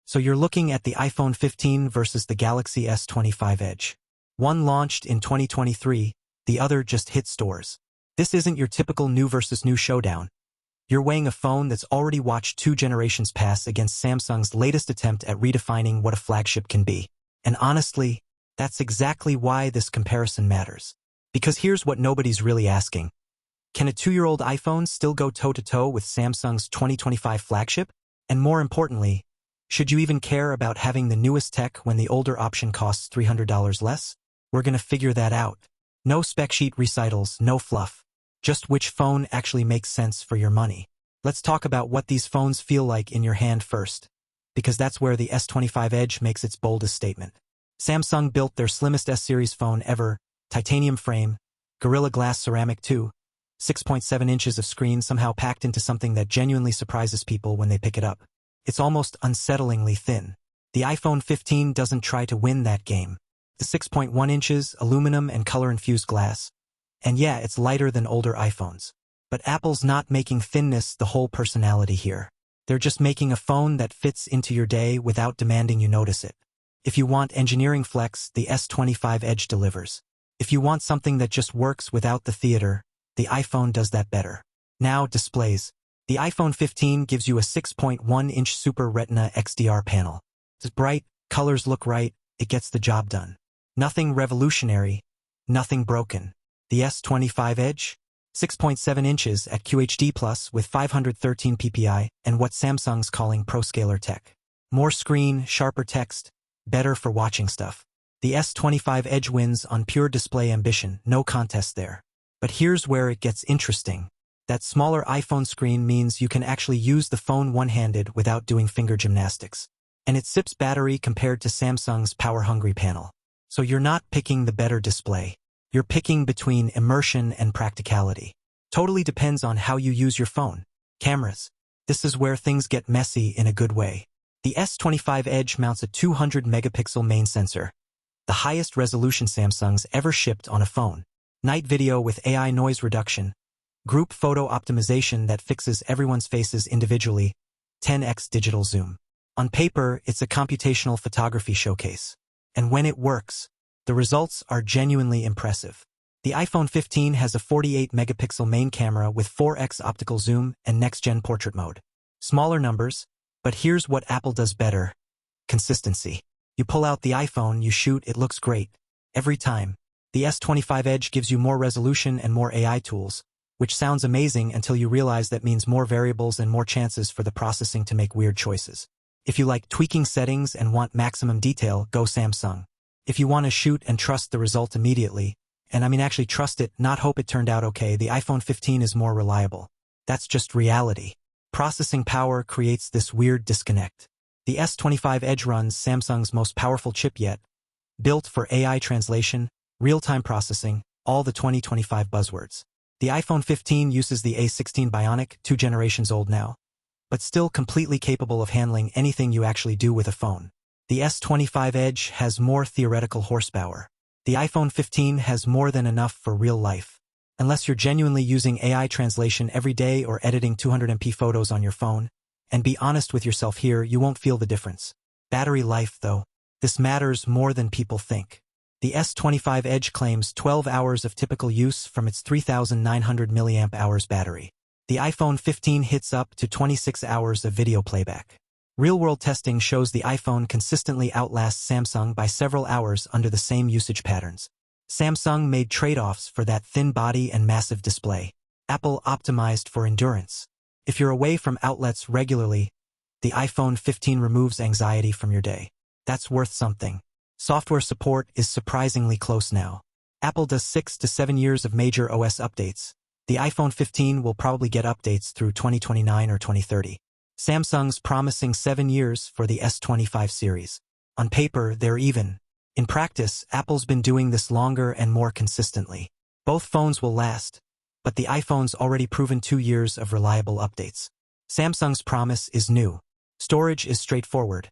So you're looking at the iPhone 15 versus the Galaxy S25 Edge. One launched in 2023, the other just hit stores. This isn't your typical new versus new showdown. You're weighing a phone that's already watched 2 generations pass against Samsung's latest attempt at redefining what a flagship can be. And honestly, that's exactly why this comparison matters. Because here's what nobody's really asking. Can a 2-year-old iPhone still go toe-to-toe with Samsung's 2025 flagship? And more importantly, should you even care about having the newest tech when the older option costs $300 less? We're gonna figure that out. No spec sheet recitals, no fluff. Just which phone actually makes sense for your money. Let's talk about what these phones feel like in your hand first, because that's where the S25 Edge makes its boldest statement. Samsung built their slimmest S-series phone ever, titanium frame, Gorilla Glass ceramic too, 6.7 inches of screen somehow packed into something that genuinely surprises people when they pick it up. It's almost unsettlingly thin. The iPhone 15 doesn't try to win that game. The 6.1 inches, aluminum and color-infused glass. And yeah, it's lighter than older iPhones. But Apple's not making thinness the whole personality here. They're just making a phone that fits into your day without demanding you notice it. If you want engineering flex, the S25 Edge delivers. If you want something that just works without the theater, the iPhone does that better. Now, displays. The iPhone 15 gives you a 6.1-inch Super Retina XDR panel. It's bright, colors look right, it gets the job done. Nothing revolutionary, nothing broken. The S25 Edge? 6.7 inches at QHD+ with 513 ppi and what Samsung's calling ProScaler tech. More screen, sharper text, better for watching stuff. The S25 Edge wins on pure display ambition, no contest there. But here's where it gets interesting. That smaller iPhone screen means you can actually use the phone one-handed without doing finger gymnastics. And it sips battery compared to Samsung's power-hungry panel. So you're not picking the better display. You're picking between immersion and practicality. Totally depends on how you use your phone. Cameras. This is where things get messy in a good way. The S25 Edge mounts a 200-megapixel main sensor, the highest resolution Samsung's ever shipped on a phone. Night video with AI noise reduction, group photo optimization that fixes everyone's faces individually, 10x digital zoom. On paper, it's a computational photography showcase. And when it works, the results are genuinely impressive. The iPhone 15 has a 48-megapixel main camera with 4x optical zoom and next-gen portrait mode. Smaller numbers, but here's what Apple does better. Consistency. You pull out the iPhone, you shoot, it looks great. Every time. The S25 Edge gives you more resolution and more AI tools, which sounds amazing until you realize that means more variables and more chances for the processing to make weird choices. If you like tweaking settings and want maximum detail, go Samsung. If you want to shoot and trust the result immediately, and I mean actually trust it, not hope it turned out okay, the iPhone 15 is more reliable. That's just reality. Processing power creates this weird disconnect. The S25 Edge runs Samsung's most powerful chip yet, built for AI translation, real-time processing, all the 2025 buzzwords. The iPhone 15 uses the A16 Bionic, 2 generations old now, but still completely capable of handling anything you actually do with a phone. The S25 Edge has more theoretical horsepower. The iPhone 15 has more than enough for real life. Unless you're genuinely using AI translation every day or editing 200MP photos on your phone, and be honest with yourself here, you won't feel the difference. Battery life, though. This matters more than people think. The S25 Edge claims 12 hours of typical use from its 3,900 mAh battery. The iPhone 15 hits up to 26 hours of video playback. Real-world testing shows the iPhone consistently outlasts Samsung by several hours under the same usage patterns. Samsung made trade-offs for that thin body and massive display. Apple optimized for endurance. If you're away from outlets regularly, the iPhone 15 removes anxiety from your day. That's worth something. Software support is surprisingly close now. Apple does 6 to 7 years of major OS updates. The iPhone 15 will probably get updates through 2029 or 2030. Samsung's promising 7 years for the S25 series. On paper, they're even. In practice, Apple's been doing this longer and more consistently. Both phones will last, but the iPhone's already proven 2 years of reliable updates. Samsung's promise is new. Storage is straightforward.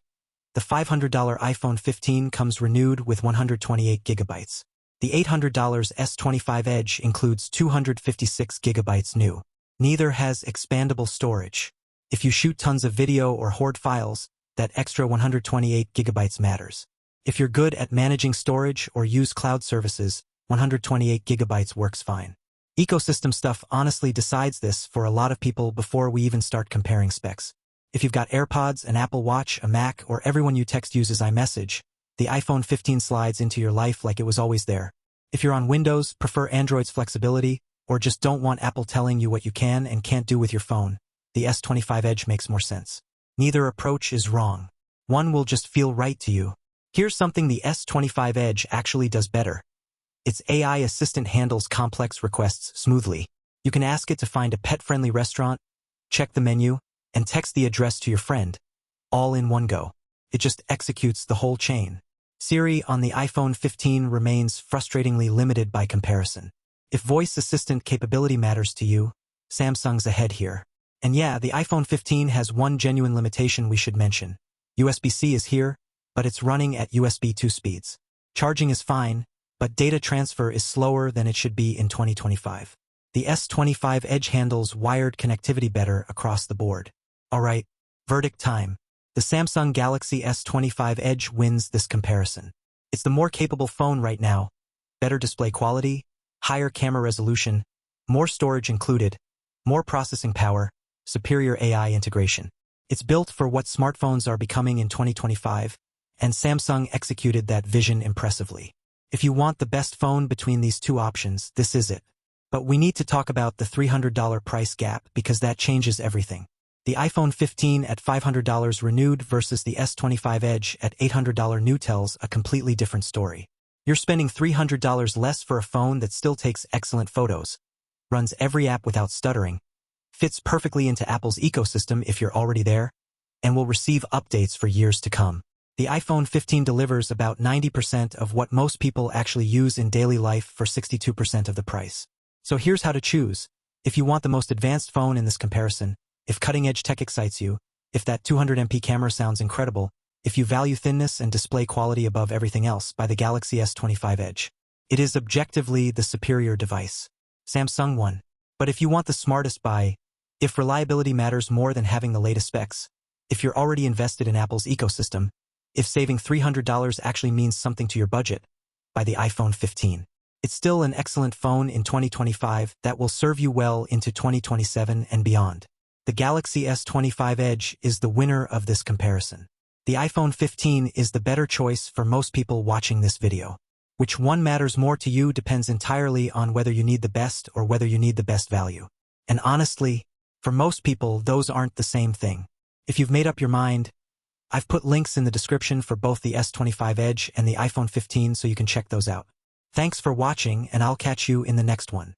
The $500 iPhone 15 comes renewed with 128 gigabytes. The $800 S25 Edge includes 256 gigabytes new. Neither has expandable storage. If you shoot tons of video or hoard files, that extra 128 gigabytes matters. If you're good at managing storage or use cloud services, 128 gigabytes works fine. Ecosystem stuff honestly decides this for a lot of people before we even start comparing specs. If you've got AirPods, an Apple Watch, a Mac, or everyone you text uses iMessage, the iPhone 15 slides into your life like it was always there. If you're on Windows, prefer Android's flexibility, or just don't want Apple telling you what you can and can't do with your phone, the S25 Edge makes more sense. Neither approach is wrong. One will just feel right to you. Here's something the S25 Edge actually does better. Its AI assistant handles complex requests smoothly. You can ask it to find a pet-friendly restaurant, check the menu, and text the address to your friend, all in one go. It just executes the whole chain. Siri on the iPhone 15 remains frustratingly limited by comparison. If voice assistant capability matters to you, Samsung's ahead here. And yeah, the iPhone 15 has one genuine limitation we should mention. USB-C is here, but it's running at USB 2 speeds. Charging is fine, but data transfer is slower than it should be in 2025. The S25 Edge handles wired connectivity better across the board. Alright, verdict time. The Samsung Galaxy S25 Edge wins this comparison. It's the more capable phone right now. Better display quality, higher camera resolution, more storage included, more processing power, superior AI integration. It's built for what smartphones are becoming in 2025, and Samsung executed that vision impressively. If you want the best phone between these two options, this is it. But we need to talk about the $300 price gap because that changes everything. The iPhone 15 at $500 renewed versus the S25 Edge at $800 new tells a completely different story. You're spending $300 less for a phone that still takes excellent photos, runs every app without stuttering, fits perfectly into Apple's ecosystem if you're already there, and will receive updates for years to come. The iPhone 15 delivers about 90% of what most people actually use in daily life for 62% of the price. So here's how to choose. If you want the most advanced phone in this comparison, if cutting-edge tech excites you, if that 200MP camera sounds incredible, if you value thinness and display quality above everything else, buy the Galaxy S25 Edge. It is objectively the superior device. Samsung won. But if you want the smartest buy, if reliability matters more than having the latest specs, if you're already invested in Apple's ecosystem, if saving $300 actually means something to your budget, buy the iPhone 15. It's still an excellent phone in 2025 that will serve you well into 2027 and beyond. The Galaxy S25 Edge is the winner of this comparison. The iPhone 15 is the better choice for most people watching this video. Which one matters more to you depends entirely on whether you need the best or whether you need the best value. And honestly, for most people, those aren't the same thing. If you've made up your mind, I've put links in the description for both the S25 Edge and the iPhone 15 so you can check those out. Thanks for watching, and I'll catch you in the next one.